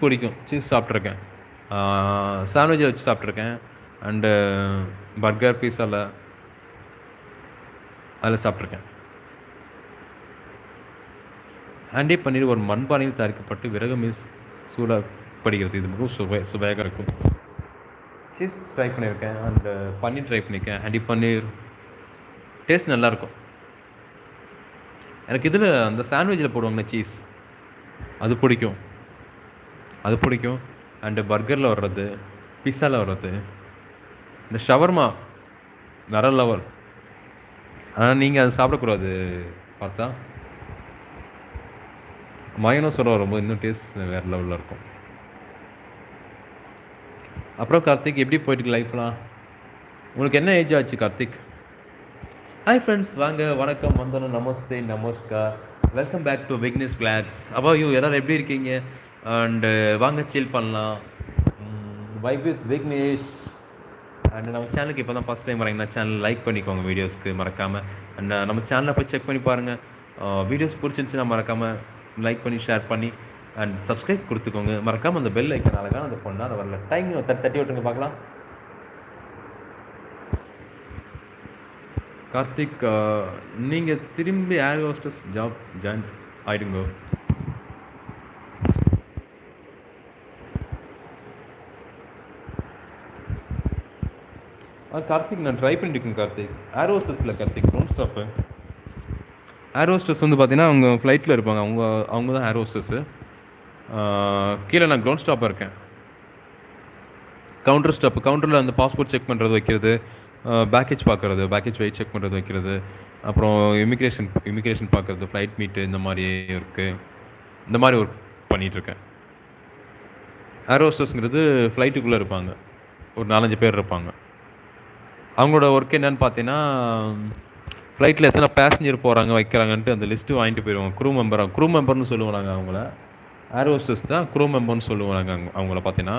பிடிக்கும். சீஸ் சாப்பிட்ருக்கேன். சாண்ட்விச் வச்சு சாப்பிட்ருக்கேன். அண்டு பர்கர், பீஸால அதில சாப்பிட்ருக்கேன். ஹாண்டி பன்னீர் ஒரு மண்பானையில் தயாரிக்கப்பட்டு விறகு மீது சூடப்படுகிறது. இது மிகவும் சுவையாக இருக்கும். சீஸ் ட்ரை பண்ணியிருக்கேன். அண்டு பன்னீர் ட்ரை பண்ணியிருக்கேன். ஹாண்டி பன்னீர் டேஸ்ட் நல்லாயிருக்கும். எனக்கு இதில் அந்த சாண்ட்விச்சில் போடுவாங்கள்ல சீஸ், அது பிடிக்கும். அது பிடிக்கும். அண்டு பர்கரில் வர்றது, பிஸ்ஸாவில் வர்றது, இந்த ஷவர்மா வேற லெவல். ஆனால் நீங்கள் அதை சாப்பிடக்கூடாது பார்த்தா. மயோனைஸோட வரும்போது இன்னும் டேஸ்ட் வேறு லெவலில் இருக்கும். அப்புறம் கார்த்திக், எப்படி போயிட்டுருக்கு லைஃப்லாம்? உங்களுக்கு என்ன ஏஜ் ஆச்சு கார்த்திக்? ஹாய் ஃப்ரெண்ட்ஸ், வாங்க, வணக்கம், வந்தனம், நமஸ்தே, நமஸ்கார், welcome back to Vignesh vlogs. அப்போ எல்லோரும் எப்படி இருக்கீங்க? அண்டு வாங்க சில் பண்ணலாம். Vibe with Vignesh. அண்ட் நம்ம சேனலுக்கு இப்போ தான் ஃபஸ்ட் டைம் வரீங்கன்னா சேனல் லைக் பண்ணிக்கோங்க, வீடியோஸ்க்கு மறக்காமல். அண்ட் நம்ம சேனலை போய் செக் பண்ணி பாருங்கள். வீடியோஸ் பிடிச்சிருந்துச்சுன்னா மறக்காமல் லைக் பண்ணி ஷேர் பண்ணி அண்ட் சப்ஸ்கிரைப் கொடுத்துக்கோங்க. மறக்காமல் அந்த பெல் ஐக்கன் அழகான அந்த பொண்ணாக வரல டைம் தட்டி விட்டுருங்க பார்க்கலாம். கார்த்திக், நீங்கள் திரும்பி ஏர் ஹோஸ்டஸ் ஜாப் ஜாயின் ஆகிடுங்க. கார்த்திக், நான் ட்ரை பண்ணியிருக்கேன் கார்த்திக். ஏர் ஹோஸ்டஸில் Karthik ground staff. Air hostess வந்து பார்த்தீங்கன்னா அவங்க ஃப்ளைட்டில் இருப்பாங்க. அவங்க தான் ஏர் ஹோஸ்டஸ்ஸு. கீழே நான் க்ரௌண்ட் ஸ்டாப்பாக இருக்கேன். Counter stop. கவுண்டரில் அந்த பாஸ்போர்ட் செக் பண்ணுறது வைக்கிறது, பேக்கேஜ் பார்க்குறது, பேக்கேஜ் வெயிட் செக் பண்ணுறது வைக்கிறது, அப்புறம் இமிக்ரேஷன் பார்க்குறது, ஃப்ளைட் மீட்டு, இந்த மாதிரி இருக்குது. இந்த மாதிரி ஒர்க் பண்ணிகிட்ருக்கேன். ஏர் ஹோஸ்டஸ்ங்கிறது ஃப்ளைட்டுக்குள்ளே இருப்பாங்க. ஒரு 4-5 பேர் இருப்பாங்க. அவங்களோட ஒர்க் என்னன்னு பார்த்தீங்கன்னா, ஃப்ளைட்டில் எத்தனை பேசஞ்சர் போகிறாங்க வைக்கிறாங்கன்ட்டு அந்த லிஸ்ட்டு வாங்கிட்டு போயிடுவாங்க. க்ரூ மெம்பர்னு சொல்லுவாங்க அவங்கள. ஏர் ஹோஸ்டஸ் தான் க்ரூ மெம்பர்னு சொல்லுவாங்க அவங்கள பார்த்தீங்கன்னா.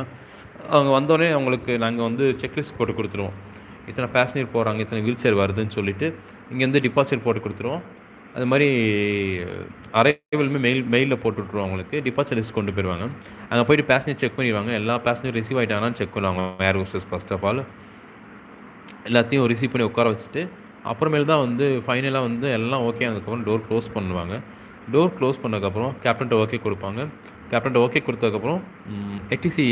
அவங்க வந்தோடனே அவங்களுக்கு நாங்கள் வந்து செக்லிஸ்ட் போட்டு கொடுத்துருவோம். இத்தனை பேசஞ்சர் போகிறாங்க, இத்தனை வீல் சேர் வருதுன்னு சொல்லிவிட்டு இங்கேருந்து டிபார்ச்சர் போட்டு கொடுத்துருவோம். அது மாதிரி அரைவலுமே மெயிலில் போட்டு விட்ருவோம். அவங்களுக்கு டிபார்ச்சர் லிஸ்ட் கொண்டு போயிடுவாங்க. அங்கே போய்ட்டு பேசஞ்சர் செக் பண்ணிடுவாங்க. எல்லா பேசஞ்சர் ரிசீவ் ஆகிட்டாங்கன்னு செக் பண்ணுவாங்க air hostess. First of all எல்லாத்தையும் ரிசீவ் பண்ணி உட்கார வச்சுட்டு அப்புறமேல் தான் வந்து ஃபைனலாக வந்து எல்லாம் ஓகே ஆனதுக்கப்புறம் டோர் க்ளோஸ் பண்ணுவாங்க. டோர் க்ளோஸ் பண்ணதுக்கப்புறம் கேப்டன்ட்ட ஓகே கொடுப்பாங்க. கேப்டன்ட்ட ஓகே கொடுத்ததுக்கப்புறம்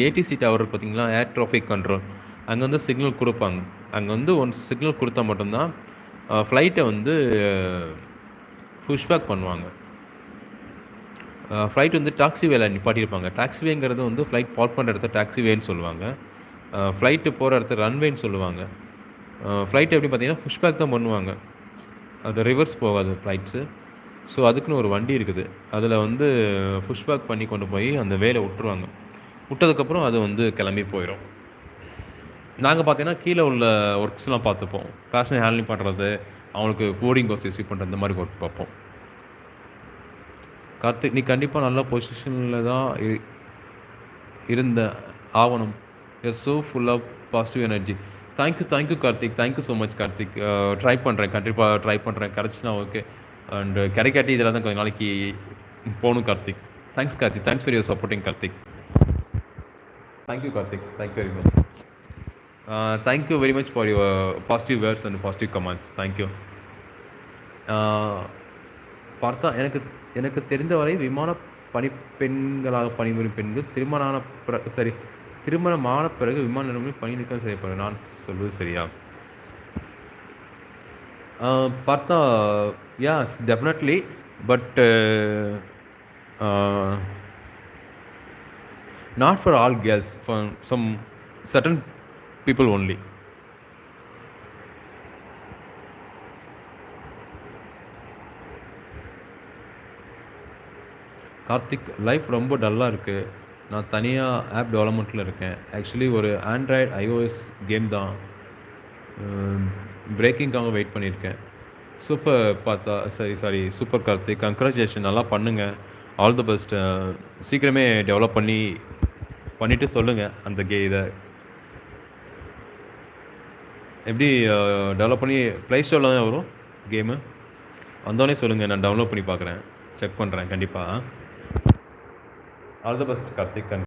ஏடிசி டவர் பார்த்தீங்களா, ஏர் டிராஃபிக் கண்ட்ரோல், அங்கே வந்து சிக்னல் கொடுப்பாங்க. அங்கே வந்து ஒன்ஸ் சிக்னல் கொடுத்தா மட்டும்தான் ஃப்ளைட்டை வந்து புஷ்பேக் பண்ணுவாங்க. ஃப்ளைட் வந்து டாக்ஸிவேல நிப்பாட்டியிருப்பாங்க. டாக்ஸிவேங்கிறது வந்து ஃப்ளைட் பார்க் பண்ணுற இடத்த டாக்ஸிவேன்னு சொல்லுவாங்க. ஃப்ளைட்டு போகிற இடத்த ரன்வேன்னு சொல்லுவாங்க. ஃப்ளைட் எப்படி பார்த்தீங்கன்னா புஷ்பேக் தான் பண்ணுவாங்க. அது ரிவர்ஸ் போகாது ஃப்ளைட்ஸு. ஸோ அதுக்குன்னு ஒரு வண்டி இருக்குது. அதில் வந்து புஷ்பேக் பண்ணி கொண்டு போய் அந்த வேலை விட்டுருவாங்க. விட்டதுக்கப்புறம் அது வந்து கிளம்பி போயிடும். நாங்கள் பார்த்தீங்கன்னா கீழே உள்ள ஒர்க்ஸ்லாம் பார்த்துப்போம். பேசஞ்சர் ஹேண்ட்லிங் பண்ணுறது, அவங்களுக்கு போர்டிங் பாஸ் ரிசீவ் பண்ணுறது, இந்த மாதிரி ஒர்க் பார்ப்போம். கார்த்திக், நீ கண்டிப்பாக நல்ல பொசிஷனில் தான் இருந்த ஆவணம். Is so full of positive energy. Thank you Karthik. Thank you so much Karthik. Try பண்ணுறேன், கண்டிப்பாக ட்ரை பண்ணுறேன். கிடச்சினா ஓகே. அண்டு கிடைக்காட்டி இதில் தான் கொஞ்சம் நாளைக்கு போகணும் Karthik. Thanks Karthik. Thanks for your supporting Karthik. Thank you Karthik. Thank you very much. Thank you very much for your positive words and positive comments. Thank you. பார்த்தா எனக்கு தெரிந்தவரை விமான பணிப்பெண்களாக பணிபுரியும் பெண்கள் திருமணமான பிறகு விமான நிலையங்களில் பணி நீக்கம் செய்யப்படும். நான் சொல்வது சரியா? பார்த்தா yes definitely. But not for all girls, for some certain people only. Karthik, life ரொம்ப டல்லாக இருக்குது. நான் தனியாக ஆப் டெவலப்மெண்ட்டில் இருக்கேன். ஆக்சுவலி ஒரு ஆண்ட்ராய்டு ஐஓஎஸ் கேம் தான். பிரேக்கிங்காக வெயிட் பண்ணியிருக்கேன். சூப்பர் பார்த்தா சூப்பர் கார்த்திக். கங்க்ராச்சுலேஷன், நல்லா பண்ணுங்கள். All the best. சீக்கிரமே டெவலப் பண்ணிவிட்டு சொல்லுங்கள். அந்த இதை எப்படி டெவலப் பண்ணி ப்ளே ஸ்டோரில் தான் வரும் கேமு. வந்தோடனே சொல்லுங்கள், நான் டவுன்லோட் பண்ணி பார்க்குறேன், செக் பண்ணுறேன் கண்டிப்பாக. All the best Karthik.